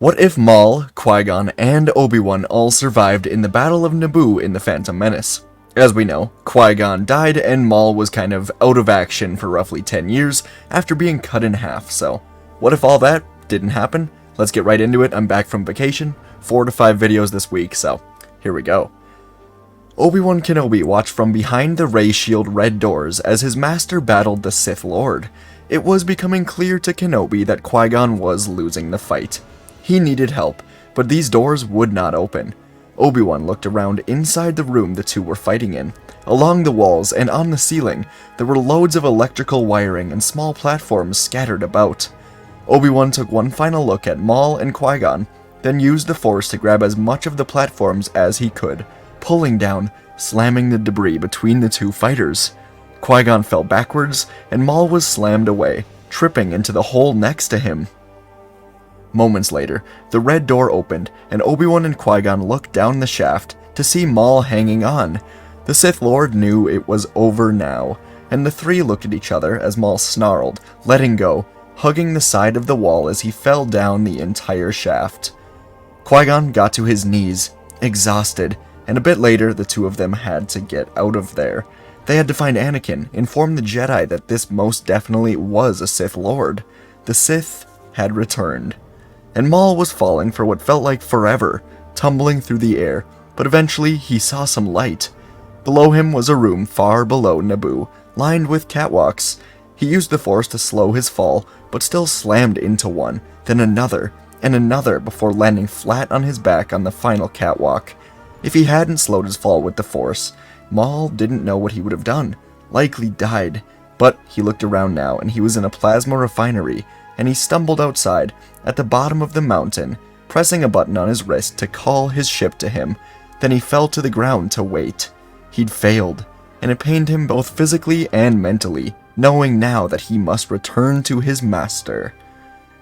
What if Maul, Qui Gon, and Obi-Wan all survived in the Battle of Naboo in The Phantom Menace? As we know, Qui Gon died and Maul was kind of out of action for roughly 10 years after being cut in half, so what if all that didn't happen? Let's get right into it. I'm back from vacation, 4 to 5 videos this week, so here we go. Obi-Wan Kenobi watched from behind the ray shield red doors as his master battled the Sith Lord. It was becoming clear to Kenobi that Qui-Gon was losing the fight. He needed help, but these doors would not open. Obi-Wan looked around inside the room the two were fighting in. Along the walls and on the ceiling, there were loads of electrical wiring and small platforms scattered about. Obi-Wan took one final look at Maul and Qui-Gon, then used the Force to grab as much of the platforms as he could, pulling down, slamming the debris between the two fighters. Qui-Gon fell backwards, and Maul was slammed away, tripping into the hole next to him. Moments later, the red door opened, and Obi-Wan and Qui-Gon looked down the shaft to see Maul hanging on. The Sith Lord knew it was over now, and the three looked at each other as Maul snarled, letting go, hugging the side of the wall as he fell down the entire shaft. Qui-Gon got to his knees, exhausted, and a bit later the two of them had to get out of there. They had to find Anakin, inform the Jedi that this most definitely was a Sith Lord. The Sith had returned. And Maul was falling for what felt like forever, tumbling through the air, but eventually he saw some light. Below him was a room far below Naboo, lined with catwalks. He used the Force to slow his fall, but still slammed into one, then another, and another before landing flat on his back on the final catwalk. If he hadn't slowed his fall with the Force, Maul didn't know what he would have done, likely died. But he looked around now, and he was in a plasma refinery, and he stumbled outside, at the bottom of the mountain, pressing a button on his wrist to call his ship to him. Then he fell to the ground to wait. He'd failed, and it pained him both physically and mentally, knowing now that he must return to his master.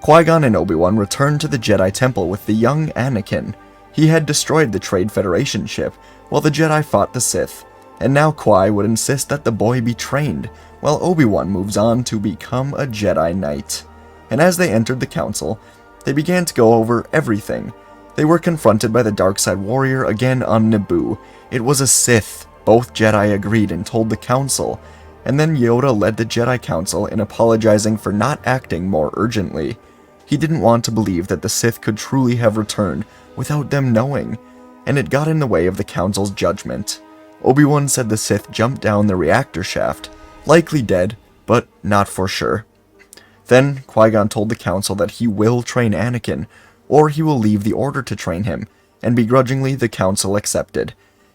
Qui-Gon and Obi-Wan returned to the Jedi Temple with the young Anakin. He had destroyed the Trade Federation ship, while the Jedi fought the Sith, and now Qui would insist that the boy be trained, while Obi-Wan moves on to become a Jedi Knight. And as they entered the council, they began to go over everything. They were confronted by the Darkside warrior again on Naboo. It was a Sith. Both Jedi agreed and told the council, and then Yoda led the Jedi Council in apologizing for not acting more urgently. He didn't want to believe that the Sith could truly have returned without them knowing, and it got in the way of the council's judgment. Obi-Wan said the Sith jumped down the reactor shaft, likely dead, but not for sure. Then Qui-Gon told the council that he will train Anakin, or he will leave the order to train him, and begrudgingly the council accepted.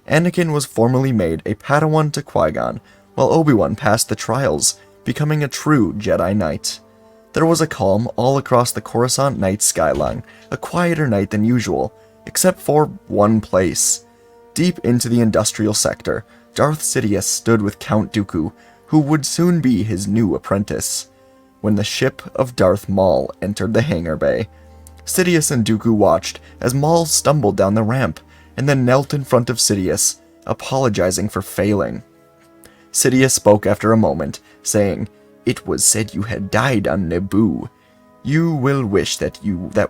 Anakin was formally made a Padawan to Qui-Gon, while Obi-Wan passed the trials, becoming a true Jedi Knight. There was a calm all across the Coruscant night skyline, a quieter night than usual, except for one place. Deep into the industrial sector, Darth Sidious stood with Count Dooku, who would soon be his new apprentice. When the ship of Darth Maul entered the hangar bay, Sidious and Dooku watched as Maul stumbled down the ramp, and then knelt in front of Sidious, apologizing for failing. Sidious spoke after a moment, saying, "It was said you had died on Naboo. You will wish that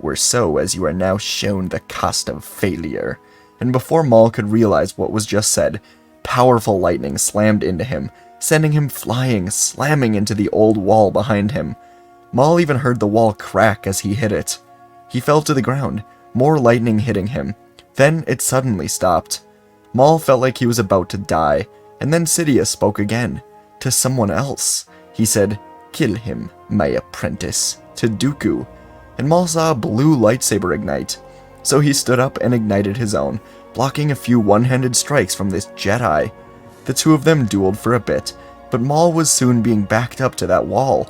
were so, as you are now shown the cost of failure." And before Maul could realize what was just said, powerful lightning slammed into him, sending him flying, slamming into the old wall behind him. Maul even heard the wall crack as he hit it. He fell to the ground, more lightning hitting him. Then it suddenly stopped. Maul felt like he was about to die, and then Sidious spoke again, to someone else. He said, "Kill him, my apprentice," to Dooku, and Maul saw a blue lightsaber ignite. So he stood up and ignited his own, blocking a few one-handed strikes from this Jedi. The two of them dueled for a bit, but Maul was soon being backed up to that wall.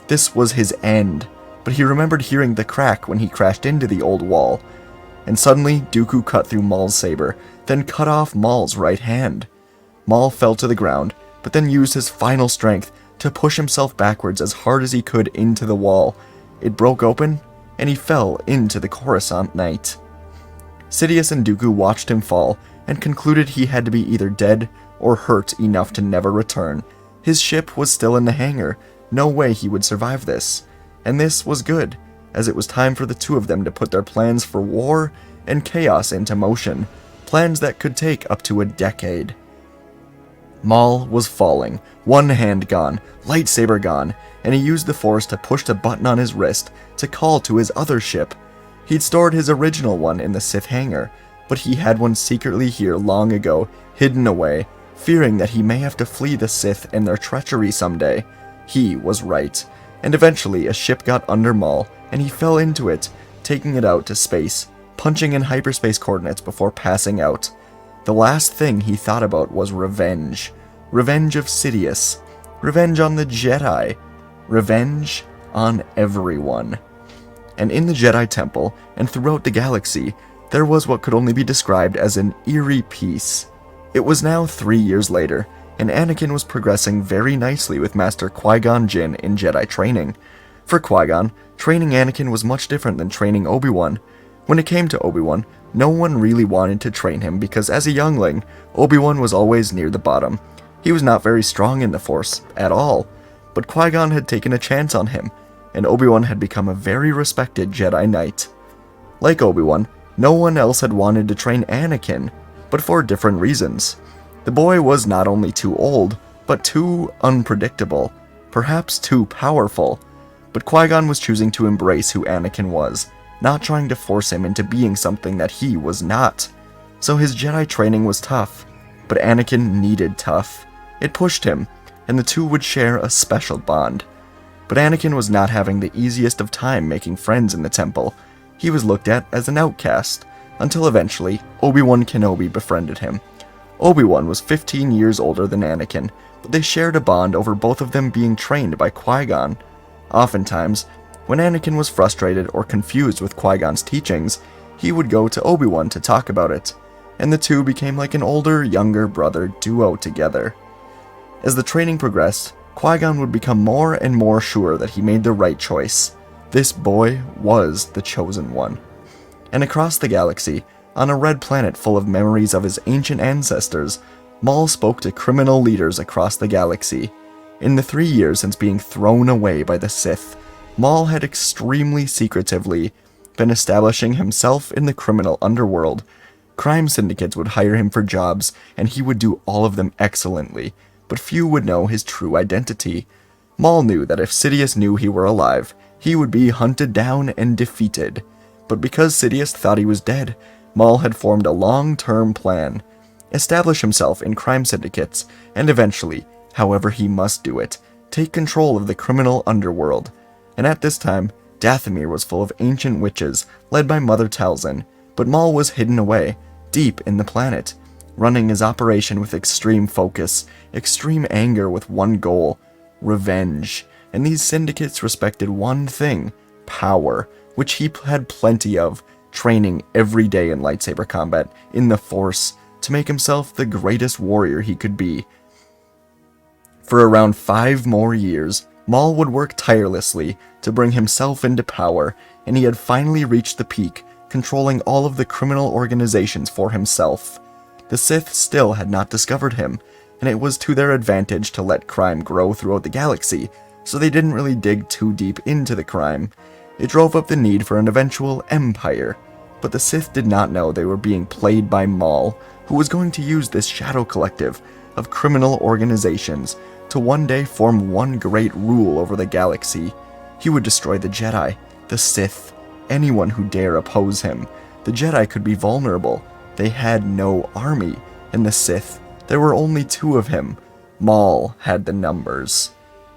This was his end, but he remembered hearing the crack when he crashed into the old wall. And suddenly, Dooku cut through Maul's saber, then cut off Maul's right hand. Maul fell to the ground, but then used his final strength to push himself backwards as hard as he could into the wall. It broke open, and he fell into the Coruscant night. Sidious and Dooku watched him fall, and concluded he had to be either dead or hurt enough to never return. His ship was still in the hangar, no way he would survive this. And this was good. as it was time for the two of them to put their plans for war and chaos into motion, plans that could take up to a decade. Maul was falling, one hand gone, lightsaber gone, and he used the Force to push the button on his wrist to call to his other ship. He'd stored his original one in the Sith hangar, but he had one secretly here long ago, hidden away, fearing that he may have to flee the Sith and their treachery someday. He was right, and eventually a ship got under Maul, and he fell into it, taking it out to space, punching in hyperspace coordinates before passing out. The last thing he thought about was revenge. Revenge of Sidious. Revenge on the Jedi. Revenge on everyone. And in the Jedi Temple, and throughout the galaxy, there was what could only be described as an eerie peace. It was now 3 years later, and Anakin was progressing very nicely with Master Qui Gon Jinn in Jedi training. For Qui Gon, training Anakin was much different than training Obi-Wan. When it came to Obi-Wan, no one really wanted to train him because as a youngling, Obi-Wan was always near the bottom. He was not very strong in the Force, at all, but Qui-Gon had taken a chance on him, and Obi-Wan had become a very respected Jedi Knight. Like Obi-Wan, no one else had wanted to train Anakin, but for different reasons. The boy was not only too old, but too unpredictable, perhaps too powerful. But Qui-Gon was choosing to embrace who Anakin was, not trying to force him into being something that he was not. So his Jedi training was tough, but Anakin needed tough. It pushed him, and the two would share a special bond. But Anakin was not having the easiest of time making friends in the temple. He was looked at as an outcast, until eventually Obi-Wan Kenobi befriended him. Obi-Wan was 15 years older than Anakin, but they shared a bond over both of them being trained by Qui-Gon. Oftentimes, when Anakin was frustrated or confused with Qui-Gon's teachings, he would go to Obi-Wan to talk about it, and the two became like an older-younger brother duo together. As the training progressed, Qui-Gon would become more and more sure that he made the right choice. This boy was the chosen one. And across the galaxy, on a red planet full of memories of his ancient ancestors, Maul spoke to criminal leaders across the galaxy. In the 3 years since being thrown away by the Sith, Maul had extremely secretively been establishing himself in the criminal underworld. Crime syndicates would hire him for jobs, and he would do all of them excellently, but few would know his true identity. Maul knew that if Sidious knew he were alive, he would be hunted down and defeated. But because Sidious thought he was dead, Maul had formed a long-term plan. Establish himself in crime syndicates, and eventually, however he must do it, take control of the criminal underworld. And at this time, Dathomir was full of ancient witches, led by Mother Talzin, but Maul was hidden away, deep in the planet, running his operation with extreme focus, extreme anger with one goal: revenge. And these syndicates respected one thing: power, which he had plenty of, training every day in lightsaber combat, in the Force, to make himself the greatest warrior he could be. For around 5 more years, Maul would work tirelessly to bring himself into power, and he had finally reached the peak, controlling all of the criminal organizations for himself. The Sith still had not discovered him, and it was to their advantage to let crime grow throughout the galaxy, so they didn't really dig too deep into the crime. It drove up the need for an eventual empire, but the Sith did not know they were being played by Maul, who was going to use this shadow collective of criminal organizations to one day form one great rule over the galaxy. He would destroy the Jedi, the Sith, anyone who dare oppose him. The Jedi could be vulnerable. They had no army, and the Sith, there were only 2 of him. Maul had the numbers.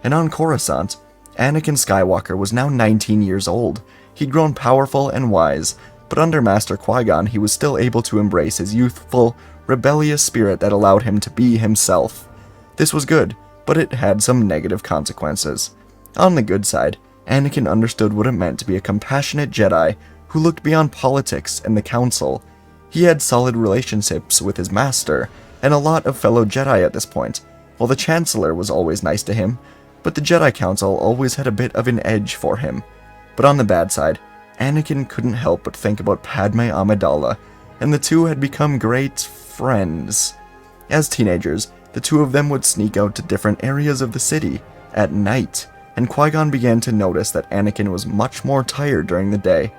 And on Coruscant, Anakin Skywalker was now 19 years old. He'd grown powerful and wise, but under Master Qui-Gon he was still able to embrace his youthful, rebellious spirit that allowed him to be himself. This was good, but it had some negative consequences. On the good side, Anakin understood what it meant to be a compassionate Jedi who looked beyond politics and the Council. He had solid relationships with his master, and a lot of fellow Jedi at this point, while the Chancellor was always nice to him, but the Jedi Council always had a bit of an edge for him. But on the bad side, Anakin couldn't help but think about Padme Amidala, and the two had become great friends. As teenagers, the two of them would sneak out to different areas of the city, at night, and Qui-Gon began to notice that Anakin was much more tired during the day.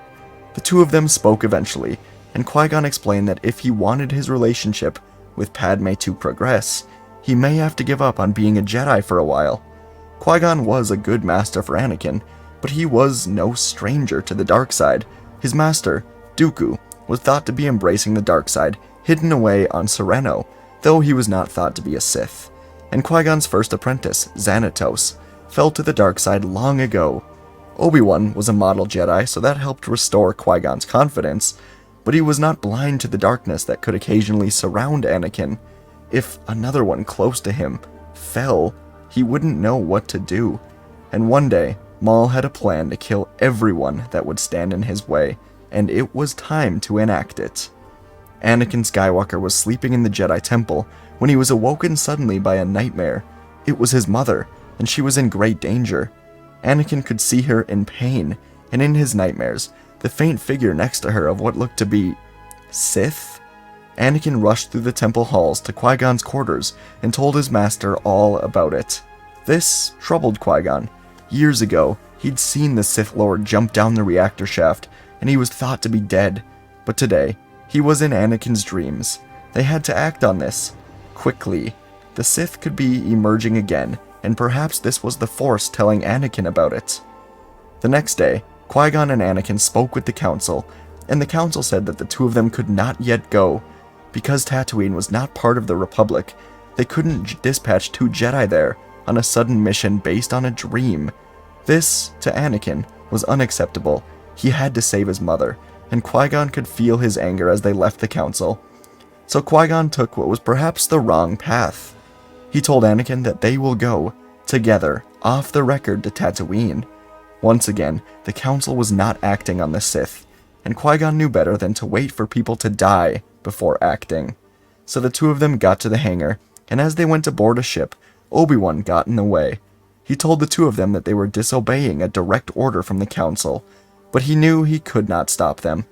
The two of them spoke eventually, and Qui-Gon explained that if he wanted his relationship with Padme to progress, he may have to give up on being a Jedi for a while. Qui-Gon was a good master for Anakin, but he was no stranger to the dark side. His master, Dooku, was thought to be embracing the dark side, hidden away on Sereno, though he was not thought to be a Sith. And Qui-Gon's first apprentice, Xanatos, fell to the dark side long ago. Obi-Wan was a model Jedi, so that helped restore Qui-Gon's confidence, but he was not blind to the darkness that could occasionally surround Anakin. If another one close to him fell, he wouldn't know what to do. And one day, Maul had a plan to kill everyone that would stand in his way, and it was time to enact it. Anakin Skywalker was sleeping in the Jedi Temple when he was awoken suddenly by a nightmare. It was his mother, and she was in great danger. Anakin could see her in pain, and in his nightmares, the faint figure next to her of what looked to be Sith? Anakin rushed through the temple halls to Qui-Gon's quarters and told his master all about it. This troubled Qui-Gon. Years ago, he'd seen the Sith Lord jump down the reactor shaft, and he was thought to be dead. But today, he was in Anakin's dreams. They had to act on this. Quickly. The Sith could be emerging again, and perhaps this was the Force telling Anakin about it. The next day, Qui-Gon and Anakin spoke with the Council, and the Council said that the two of them could not yet go. Because Tatooine was not part of the Republic, they couldn't dispatch two Jedi there on a sudden mission based on a dream. This, to Anakin, was unacceptable. He had to save his mother, and Qui-Gon could feel his anger as they left the Council. So Qui-Gon took what was perhaps the wrong path. He told Anakin that they will go, together, off the record to Tatooine. Once again, the Council was not acting on the Sith, and Qui-Gon knew better than to wait for people to die before acting. So the two of them got to the hangar, and as they went to board a ship, Obi-Wan got in the way. He told the two of them that they were disobeying a direct order from the Council, but he knew he could not stop them.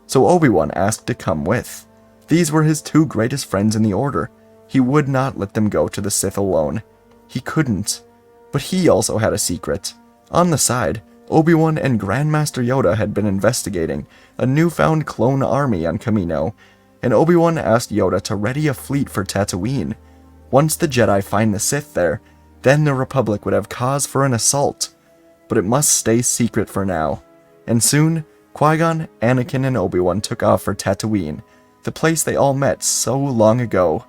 So Obi-Wan asked to come with. These were his two greatest friends in the Order. He would not let them go to the Sith alone. He couldn't. But he also had a secret. On the side, Obi-Wan and Grandmaster Yoda had been investigating a newfound clone army on Kamino, and Obi-Wan asked Yoda to ready a fleet for Tatooine. Once the Jedi find the Sith there, then the Republic would have cause for an assault. But it must stay secret for now. And soon, Qui-Gon, Anakin, and Obi-Wan took off for Tatooine, the place they all met so long ago.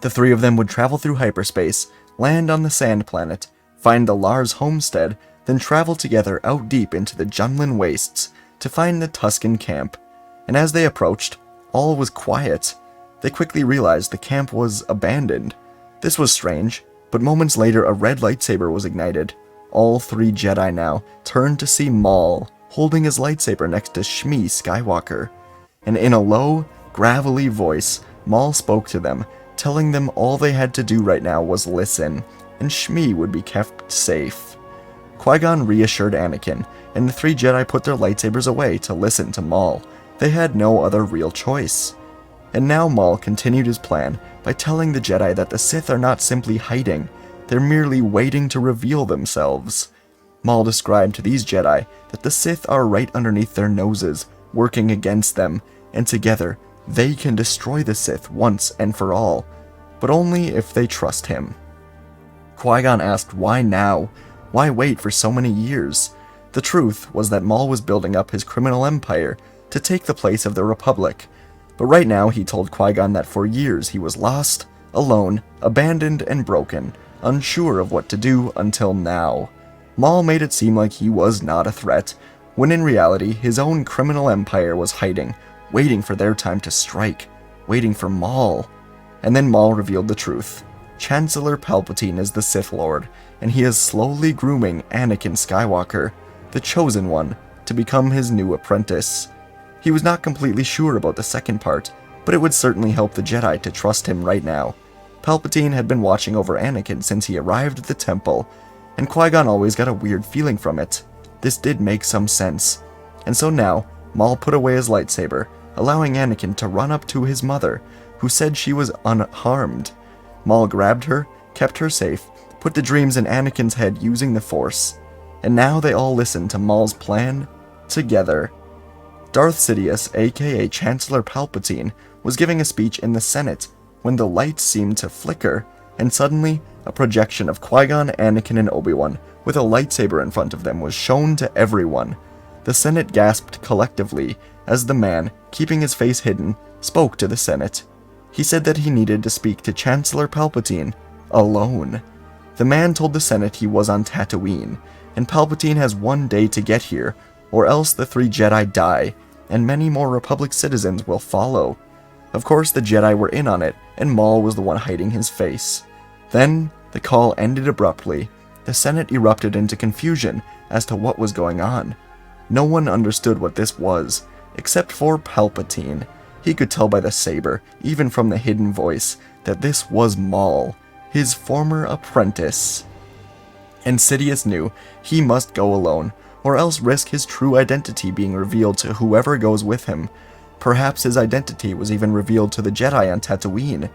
The three of them would travel through hyperspace, land on the Sand Planet, find the Lars homestead, then travel together out deep into the Junlin wastes to find the Tusken camp. And as they approached, all was quiet. They quickly realized the camp was abandoned. This was strange, but moments later a red lightsaber was ignited. All three Jedi now turned to see Maul, holding his lightsaber next to Shmi Skywalker. And in a low, gravelly voice, Maul spoke to them, telling them all they had to do right now was listen, and Shmi would be kept safe. Qui-Gon reassured Anakin, and the three Jedi put their lightsabers away to listen to Maul. They had no other real choice. And now Maul continued his plan by telling the Jedi that the Sith are not simply hiding, they're merely waiting to reveal themselves. Maul described to these Jedi that the Sith are right underneath their noses, working against them, and together they can destroy the Sith once and for all, but only if they trust him. Qui-Gon asked why now? Why wait for so many years? The truth was that Maul was building up his criminal empire to take the place of the Republic. But right now he told Qui-Gon that for years he was lost, alone, abandoned, and broken, unsure of what to do until now. Maul made it seem like he was not a threat, when in reality his own criminal empire was hiding, waiting for their time to strike, waiting for Maul. And then Maul revealed the truth. Chancellor Palpatine is the Sith Lord, and he is slowly grooming Anakin Skywalker, the Chosen One, to become his new apprentice. He was not completely sure about the second part, but it would certainly help the Jedi to trust him right now. Palpatine had been watching over Anakin since he arrived at the temple, and Qui-Gon always got a weird feeling from it. This did make some sense. And so now, Maul put away his lightsaber, allowing Anakin to run up to his mother, who said she was unharmed. Maul grabbed her, kept her safe, put the dreams in Anakin's head using the Force, and now they all listened to Maul's plan together. Darth Sidious, aka Chancellor Palpatine, was giving a speech in the Senate when the lights seemed to flicker, and suddenly a projection of Qui Gon, Anakin, and Obi-Wan with a lightsaber in front of them was shown to everyone. The Senate gasped collectively as the man, keeping his face hidden, spoke to the Senate. He said that he needed to speak to Chancellor Palpatine alone. The man told the Senate he was on Tatooine, and Palpatine has 1 day to get here, or else the 3 Jedi die, and many more Republic citizens will follow. Of course, the Jedi were in on it, and Maul was the one hiding his face. Then, the call ended abruptly. The Senate erupted into confusion as to what was going on. No one understood what this was, except for Palpatine. He could tell by the saber, even from the hidden voice, that this was Maul, his former apprentice. And Sidious knew he must go alone, or else risk his true identity being revealed to whoever goes with him. Perhaps his identity was even revealed to the Jedi on Tatooine.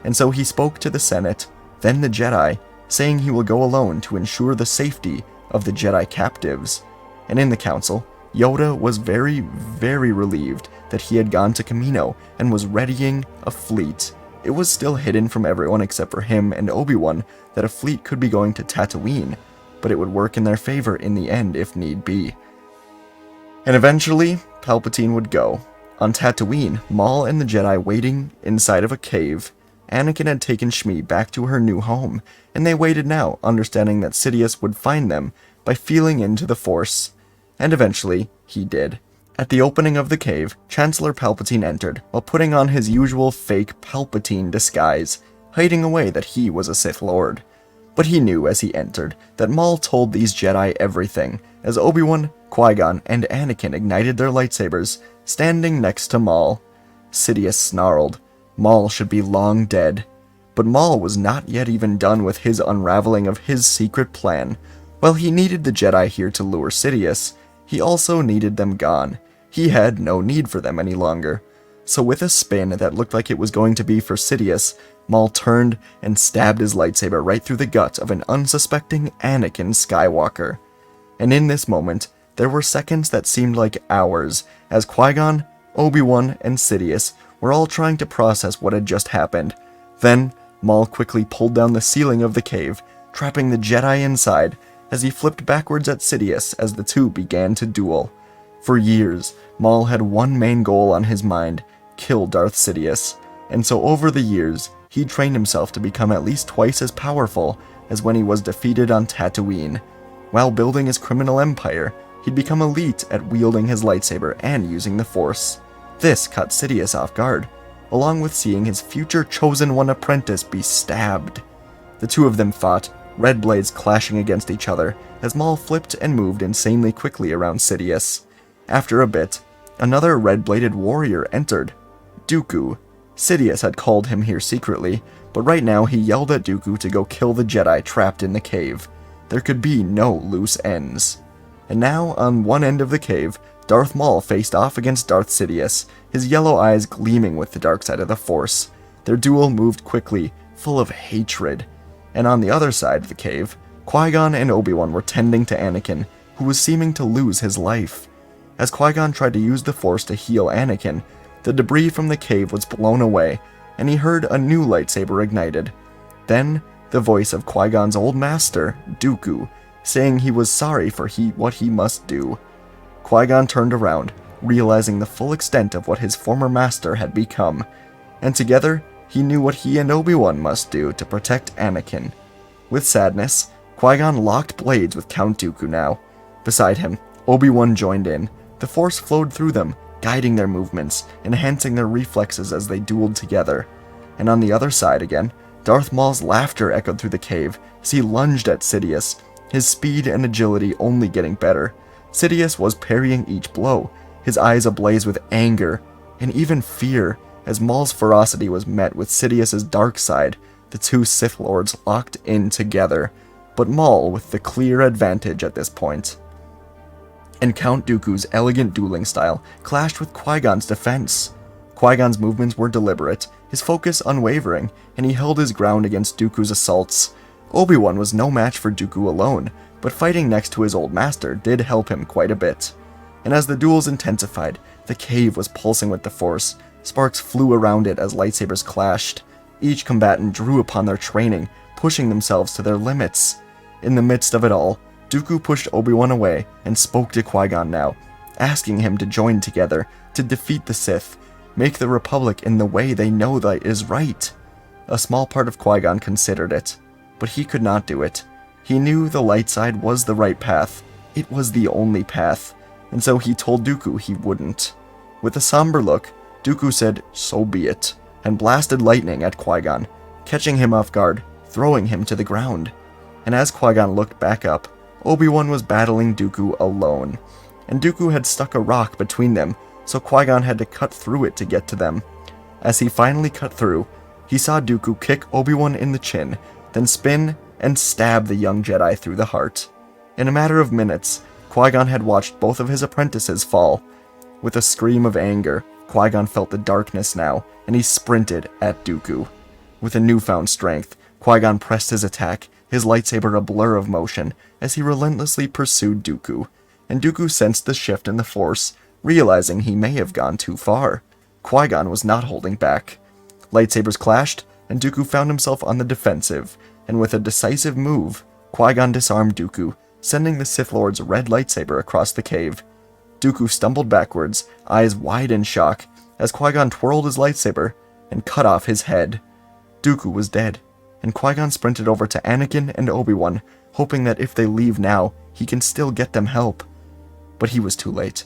And so he spoke to the Senate, then the Jedi, saying he will go alone to ensure the safety of the Jedi captives. And in the council, Yoda was very, very relieved that he had gone to Kamino and was readying a fleet. It was still hidden from everyone except for him and Obi-Wan that a fleet could be going to Tatooine, but it would work in their favor in the end if need be. And eventually, Palpatine would go. On Tatooine, Maul and the Jedi waiting inside of a cave. Anakin had taken Shmi back to her new home, and they waited now, understanding that Sidious would find them by feeling into the Force. And eventually, he did. At the opening of the cave, Chancellor Palpatine entered, while putting on his usual fake Palpatine disguise, hiding away that he was a Sith Lord. But he knew as he entered that Maul told these Jedi everything, as Obi-Wan, Qui-Gon, and Anakin ignited their lightsabers, standing next to Maul. Sidious snarled. Maul should be long dead. But Maul was not yet even done with his unraveling of his secret plan. While he needed the Jedi here to lure Sidious, he also needed them gone. He had no need for them any longer. So with a spin that looked like it was going to be for Sidious, Maul turned and stabbed his lightsaber right through the gut of an unsuspecting Anakin Skywalker. And in this moment, there were seconds that seemed like hours, as Qui-Gon, Obi-Wan, and Sidious were all trying to process what had just happened. Then, Maul quickly pulled down the ceiling of the cave, trapping the Jedi inside, as he flipped backwards at Sidious as the two began to duel. For years, Maul had one main goal on his mind: kill Darth Sidious. And so over the years, he trained himself to become at least twice as powerful as when he was defeated on Tatooine. While building his criminal empire, he'd become elite at wielding his lightsaber and using the Force. This caught Sidious off guard, along with seeing his future Chosen One apprentice be stabbed. The two of them fought, red blades clashing against each other, as Maul flipped and moved insanely quickly around Sidious. After a bit, another red-bladed warrior entered, Dooku. Sidious had called him here secretly, but right now he yelled at Dooku to go kill the Jedi trapped in the cave. There could be no loose ends. And now, on one end of the cave, Darth Maul faced off against Darth Sidious, his yellow eyes gleaming with the dark side of the Force. Their duel moved quickly, full of hatred. And on the other side of the cave, Qui-Gon and Obi-Wan were tending to Anakin, who was seeming to lose his life. As Qui-Gon tried to use the Force to heal Anakin, the debris from the cave was blown away, and he heard a new lightsaber ignited. Then, the voice of Qui-Gon's old master, Dooku, saying he was sorry for what he must do. Qui-Gon turned around, realizing the full extent of what his former master had become, and together, he knew what he and Obi-Wan must do to protect Anakin. With sadness, Qui-Gon locked blades with Count Dooku now. Beside him, Obi-Wan joined in. The Force flowed through them, guiding their movements, enhancing their reflexes as they dueled together. And on the other side again, Darth Maul's laughter echoed through the cave as he lunged at Sidious, his speed and agility only getting better. Sidious was parrying each blow, his eyes ablaze with anger and even fear, as Maul's ferocity was met with Sidious's dark side. The two Sith Lords locked in together, but Maul with the clear advantage at this point. And Count Dooku's elegant dueling style clashed with Qui-Gon's defense. Qui-Gon's movements were deliberate, his focus unwavering, and he held his ground against Dooku's assaults. Obi-Wan was no match for Dooku alone, but fighting next to his old master did help him quite a bit. And as the duels intensified, the cave was pulsing with the Force. Sparks flew around it as lightsabers clashed. Each combatant drew upon their training, pushing themselves to their limits. In the midst of it all, Dooku pushed Obi-Wan away and spoke to Qui-Gon now, asking him to join together to defeat the Sith, make the Republic in the way they know that is right. A small part of Qui-Gon considered it, but he could not do it. He knew the light side was the right path. It was the only path, and so he told Dooku he wouldn't. With a somber look, Dooku said, "So be it," and blasted lightning at Qui-Gon, catching him off guard, throwing him to the ground. And as Qui-Gon looked back up, Obi-Wan was battling Dooku alone, and Dooku had stuck a rock between them, so Qui-Gon had to cut through it to get to them. As he finally cut through, he saw Dooku kick Obi-Wan in the chin, then spin and stab the young Jedi through the heart. In a matter of minutes, Qui-Gon had watched both of his apprentices fall. With a scream of anger, Qui-Gon felt the darkness now, and he sprinted at Dooku. With a newfound strength, Qui-Gon pressed his attack, his lightsaber a blur of motion, as he relentlessly pursued Dooku. And Dooku sensed the shift in the Force, realizing he may have gone too far. Qui-Gon was not holding back. Lightsabers clashed, and Dooku found himself on the defensive, and with a decisive move, Qui-Gon disarmed Dooku, sending the Sith Lord's red lightsaber across the cave. Dooku stumbled backwards, eyes wide in shock, as Qui-Gon twirled his lightsaber and cut off his head. Dooku was dead, and Qui-Gon sprinted over to Anakin and Obi-Wan, hoping that if they leave now, he can still get them help. But he was too late.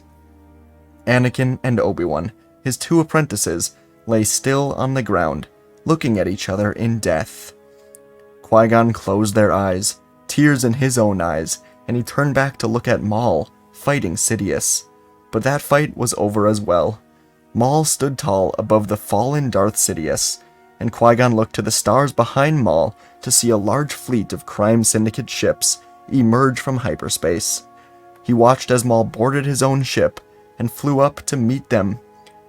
Anakin and Obi-Wan, his two apprentices, lay still on the ground, looking at each other in death. Qui-Gon closed their eyes, tears in his own eyes, and he turned back to look at Maul, fighting Sidious. But that fight was over as well. Maul stood tall above the fallen Darth Sidious, and Qui-Gon looked to the stars behind Maul to see a large fleet of Crime Syndicate ships emerge from hyperspace. He watched as Maul boarded his own ship and flew up to meet them,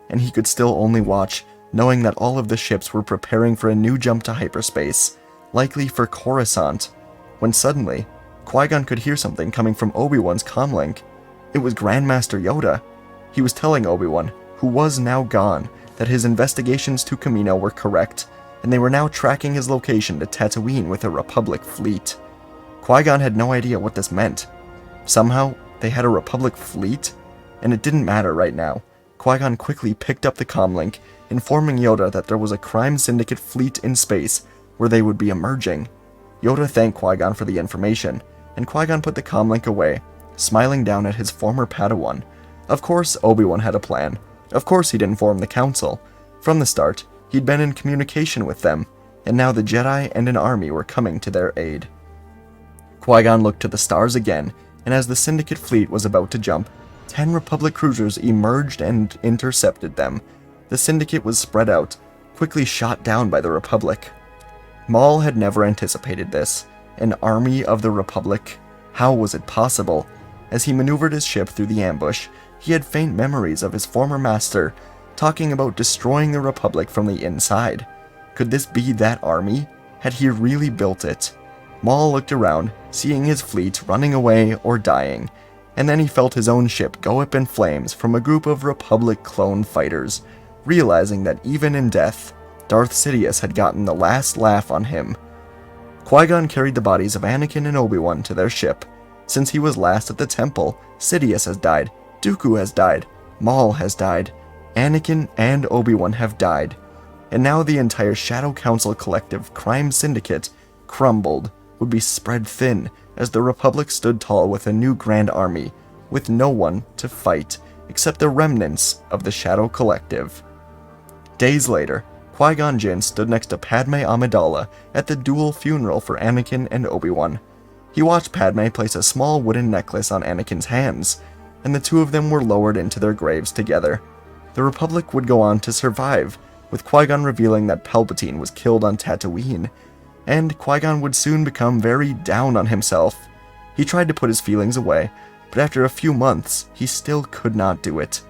and he could still only watch, knowing that all of the ships were preparing for a new jump to hyperspace, likely for Coruscant, when suddenly, Qui-Gon could hear something coming from Obi-Wan's comlink. It was Grandmaster Yoda. He was telling Obi-Wan, who was now gone, that his investigations to Kamino were correct, and they were now tracking his location to Tatooine with a Republic fleet. Qui-Gon had no idea what this meant. Somehow, they had a Republic fleet, and it didn't matter right now. Qui-Gon quickly picked up the comlink, informing Yoda that there was a Crime Syndicate fleet in space where they would be emerging. Yoda thanked Qui-Gon for the information, and Qui-Gon put the comlink away, smiling down at his former Padawan. Of course, Obi-Wan had a plan. Of course he'd inform the Council. From the start, he'd been in communication with them, and now the Jedi and an army were coming to their aid. Qui-Gon looked to the stars again, and as the Syndicate fleet was about to jump, 10 Republic cruisers emerged and intercepted them. The Syndicate was spread out, quickly shot down by the Republic. Maul had never anticipated this. An army of the Republic? How was it possible? As he maneuvered his ship through the ambush, he had faint memories of his former master, talking about destroying the Republic from the inside. Could this be that army? Had he really built it? Maul looked around, seeing his fleet running away or dying, and then he felt his own ship go up in flames from a group of Republic clone fighters, realizing that even in death, Darth Sidious had gotten the last laugh on him. Qui-Gon carried the bodies of Anakin and Obi-Wan to their ship. Since he was last at the temple, Sidious has died, Dooku has died, Maul has died, Anakin and Obi-Wan have died, and now the entire Shadow Council collective Crime Syndicate crumbled, would be spread thin as the Republic stood tall with a new Grand Army, with no one to fight except the remnants of the Shadow Collective. Days later, Qui-Gon Jinn stood next to Padme Amidala at the Duel funeral for Anakin and Obi-Wan. He watched Padme place a small wooden necklace on Anakin's hands, and the two of them were lowered into their graves together. The Republic would go on to survive, with Qui-Gon revealing that Palpatine was killed on Tatooine, and Qui-Gon would soon become very down on himself. He tried to put his feelings away, but after a few months, he still could not do it.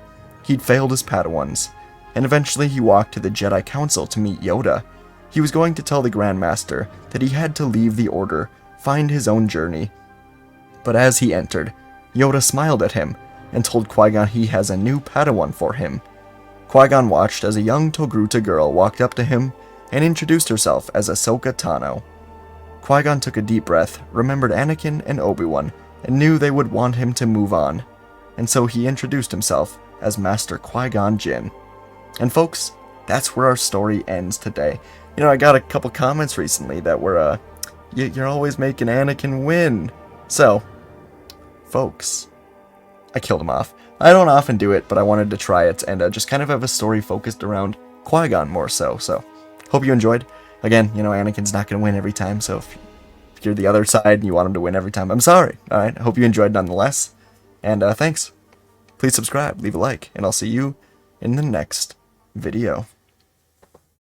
He'd failed his Padawans, and eventually he walked to the Jedi Council to meet Yoda. He was going to tell the Grand Master that he had to leave the Order, find his own journey. But as he entered, Yoda smiled at him and told Qui-Gon he has a new Padawan for him. Qui-Gon watched as a young Togruta girl walked up to him and introduced herself as Ahsoka Tano. Qui-Gon took a deep breath, remembered Anakin and Obi-Wan, and knew they would want him to move on, and so he introduced himself as Master Qui-Gon Jinn. And folks, that's where our story ends today. You know, I got a couple comments recently that were, you're always making Anakin win. So, folks, I killed him off. I don't often do it, but I wanted to try it and just kind of have a story focused around Qui-Gon more so. So, hope you enjoyed. Again, you know, Anakin's not going to win every time, so if you're the other side and you want him to win every time, I'm sorry. Alright, I hope you enjoyed nonetheless. And thanks. Please subscribe, leave a like, and I'll see you in the next video.